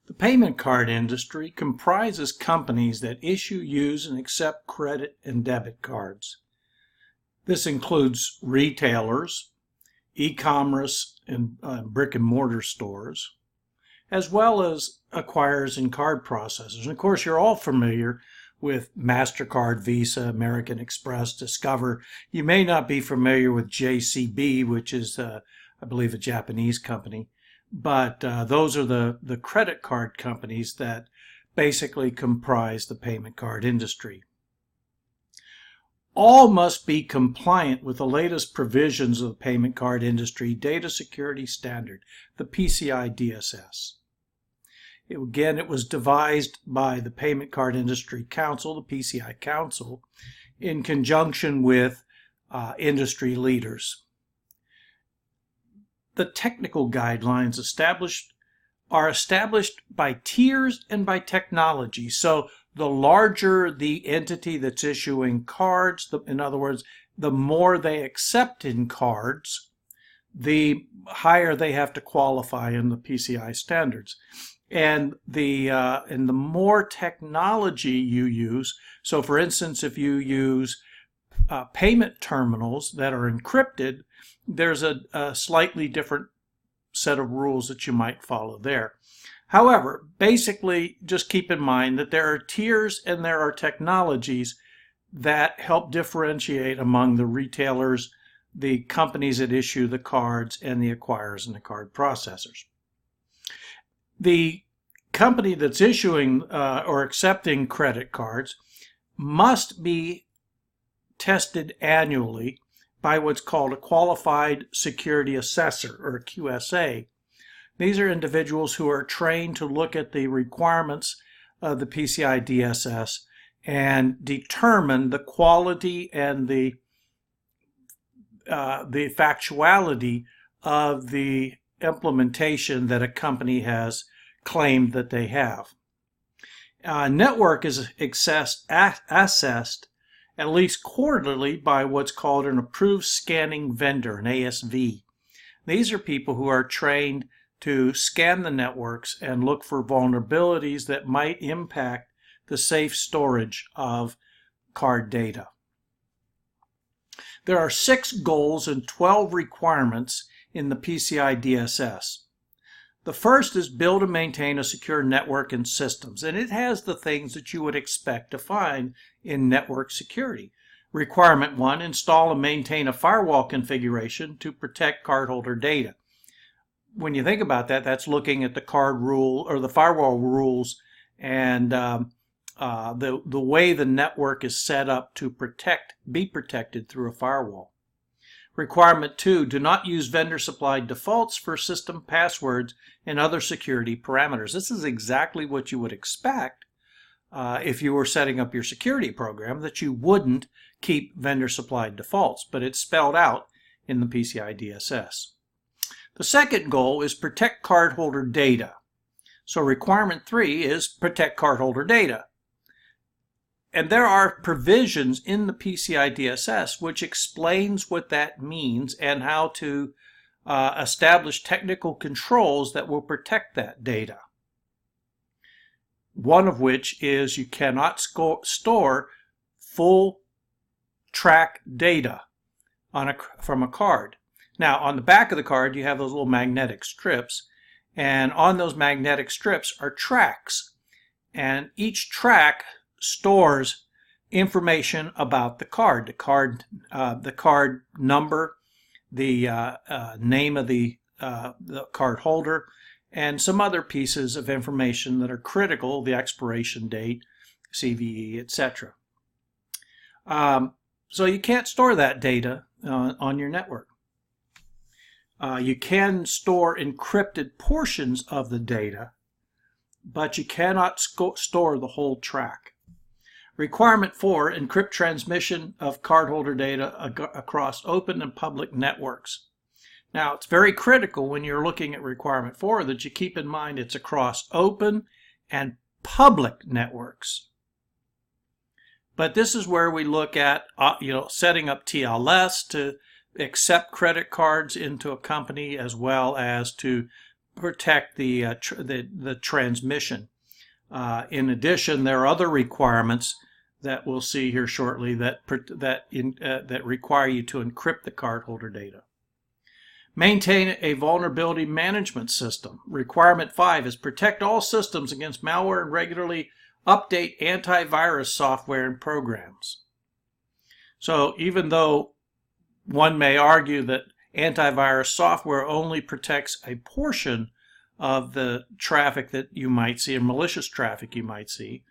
The payment card industry comprises companies that issue, use, and accept credit and debit cards. This includes retailers, e-commerce and brick and mortar stores, as well as acquirers and card processors. And of course, you're all familiar with MasterCard, Visa, American Express, Discover. You may not be familiar with JCB, which is, I believe, a Japanese company. But those are the credit card companies that basically comprise the payment card industry. All must be compliant with the latest provisions of the payment card industry data security standard, the PCI DSS. It was devised by the Payment Card Industry Council, the PCI Council, in conjunction with industry leaders. The technical guidelines are established by tiers and by technology. So the larger the entity that's issuing cards, in other words, the more they accept in cards, the higher they have to qualify in the PCI standards. And the more technology you use, so for instance, if you use payment terminals that are encrypted, there's a slightly different set of rules that you might follow there. However, basically, just keep in mind that there are tiers and there are technologies that help differentiate among the retailers, the companies that issue the cards, and the acquirers and the card processors. The company that's issuing or accepting credit cards must be tested annually by what's called a Qualified Security Assessor, or QSA. These are individuals who are trained to look at the requirements of the PCI DSS and determine the quality and the factuality of the implementation that a company has claimed that they have. Network is assessed at least quarterly by what's called an Approved Scanning Vendor, an ASV. These are people who are trained to scan the networks and look for vulnerabilities that might impact the safe storage of card data. There are 6 goals and 12 requirements in the PCI DSS. The first is build and maintain a secure network and systems, and it has the things that you would expect to find in network security. Requirement 1, install and maintain a firewall configuration to protect cardholder data. When you think about that, that's looking at the card rule or the firewall rules and the way the network is set up to be protected through a firewall. Requirement 2, do not use vendor-supplied defaults for system passwords and other security parameters. This is exactly what you would expect if you were setting up your security program, that you wouldn't keep vendor-supplied defaults, but it's spelled out in the PCI DSS. The second goal is protect cardholder data. So requirement 3 is protect cardholder data. And there are provisions in the PCI DSS which explains what that means and how to establish technical controls that will protect that data. One of which is you cannot store full track data from a card. Now, on the back of the card, you have those little magnetic strips, and on those magnetic strips are tracks, and each track stores information about the card, the card number, the name of the card holder, and some other pieces of information that are critical, the expiration date, CVE, etc. So you can't store that data on your network. You can store encrypted portions of the data, but you cannot store the whole track. Requirement 4, encrypt transmission of cardholder data across open and public networks. Now, it's very critical when you're looking at requirement 4 that you keep in mind it's across open and public networks. But this is where we look at setting up TLS to accept credit cards into a company, as well as to protect the transmission. In addition, there are other requirements that we'll see here shortly that require you to encrypt the cardholder data. Maintain a vulnerability management system. Requirement 5 is protect all systems against malware and regularly update antivirus software and programs. So even though one may argue that antivirus software only protects a portion of the traffic that you might see, or malicious traffic you might see,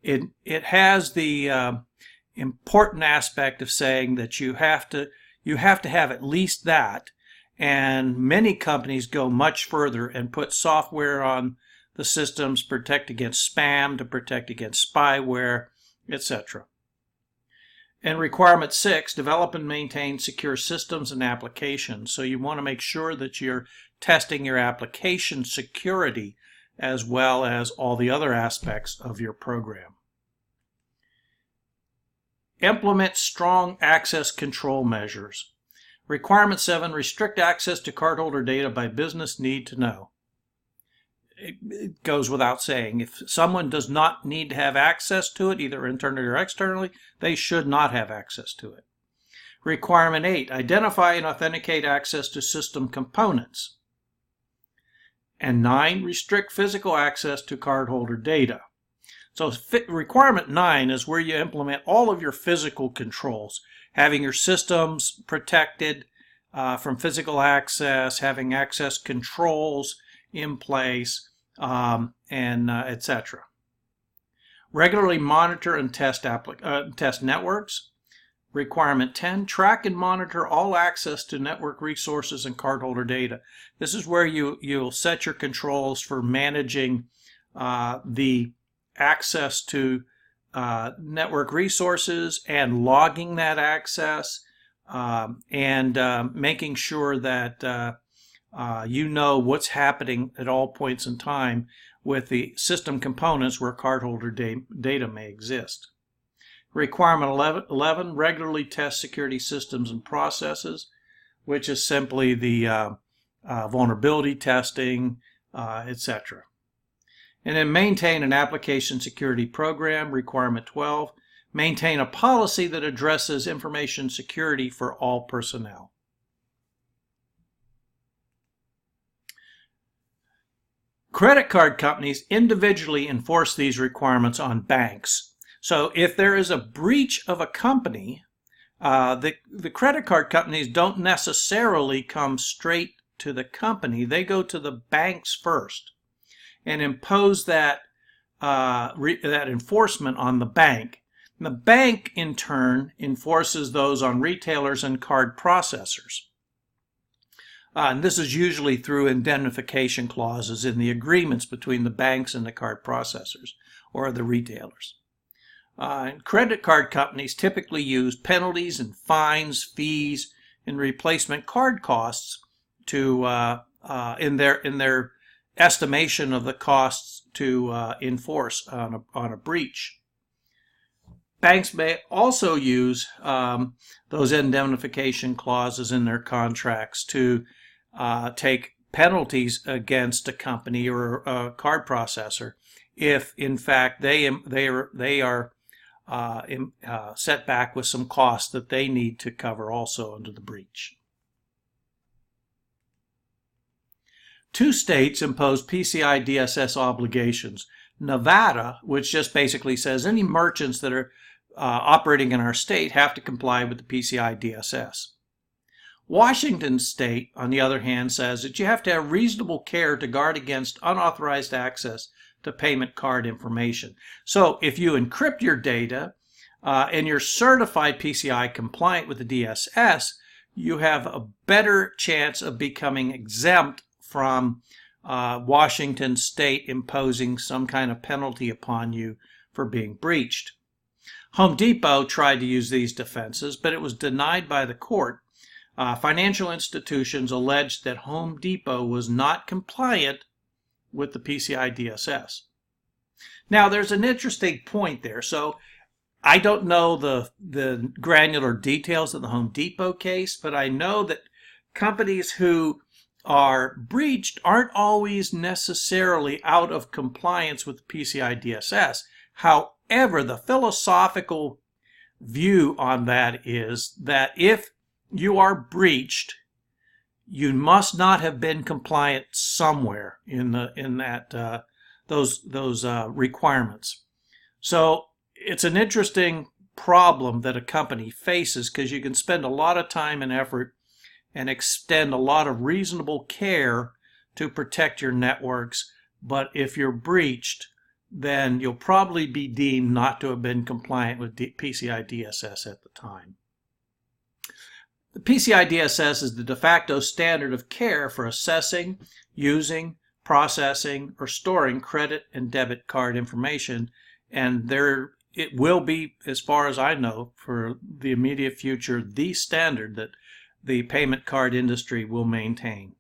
it has the important aspect of saying that you have to have at least that. And many companies go much further and put software on the systems, protect against spam, to protect against spyware, etc. And requirement 6, develop and maintain secure systems and applications. So you want to make sure that you're testing your application security as well as all the other aspects of your program. Implement strong access control measures. Requirement 7, restrict access to cardholder data by business need to know. It goes without saying, if someone does not need to have access to it, either internally or externally, they should not have access to it. Requirement 8, identify and authenticate access to system components. And 9, restrict physical access to cardholder data. So requirement 9 is where you implement all of your physical controls, having your systems protected from physical access, having access controls in place, and etc. Regularly monitor and test networks. Requirement 10, track and monitor all access to network resources and cardholder data. This is where you'll set your controls for managing the access to network resources and logging that access, and making sure that you know what's happening at all points in time with the system components where cardholder data may exist. Requirement 11, regularly test security systems and processes, which is simply the vulnerability testing, etc. And then maintain an application security program. Requirement 12, maintain a policy that addresses information security for all personnel. Credit card companies individually enforce these requirements on banks. So if there is a breach of a company, the credit card companies don't necessarily come straight to the company. They go to the banks first and impose that enforcement on the bank. And the bank, in turn, enforces those on retailers and card processors. And this is usually through indemnification clauses in the agreements between the banks and the card processors or the retailers. Credit card companies typically use penalties and fines, fees, and replacement card costs to in their estimation of the costs to enforce on a breach. Banks may also use those indemnification clauses in their contracts to take penalties against a company or a card processor if, in fact, they are set back with some costs that they need to cover also under the breach. 2 states impose PCI DSS obligations. Nevada, which just basically says any merchants that are operating in our state have to comply with the PCI DSS. Washington State, on the other hand, says that you have to have reasonable care to guard against unauthorized access to payment card information. So if you encrypt your data and you're certified PCI compliant with the DSS, you have a better chance of becoming exempt from Washington State imposing some kind of penalty upon you for being breached. Home Depot tried to use these defenses, but it was denied by the court. Financial institutions alleged that Home Depot was not compliant with the PCI DSS. Now, there's an interesting point there. So I don't know the granular details of the Home Depot case, but I know that companies who are breached aren't always necessarily out of compliance with PCI DSS. However, the philosophical view on that is that if you are breached, you must not have been compliant somewhere in those requirements. So it's an interesting problem that a company faces, because you can spend a lot of time and effort and extend a lot of reasonable care to protect your networks, but if you're breached, then you'll probably be deemed not to have been compliant with PCI DSS at the time. The PCI DSS is the de facto standard of care for assessing, using, processing, or storing credit and debit card information, and it will be, as far as I know, for the immediate future, the standard that the payment card industry will maintain.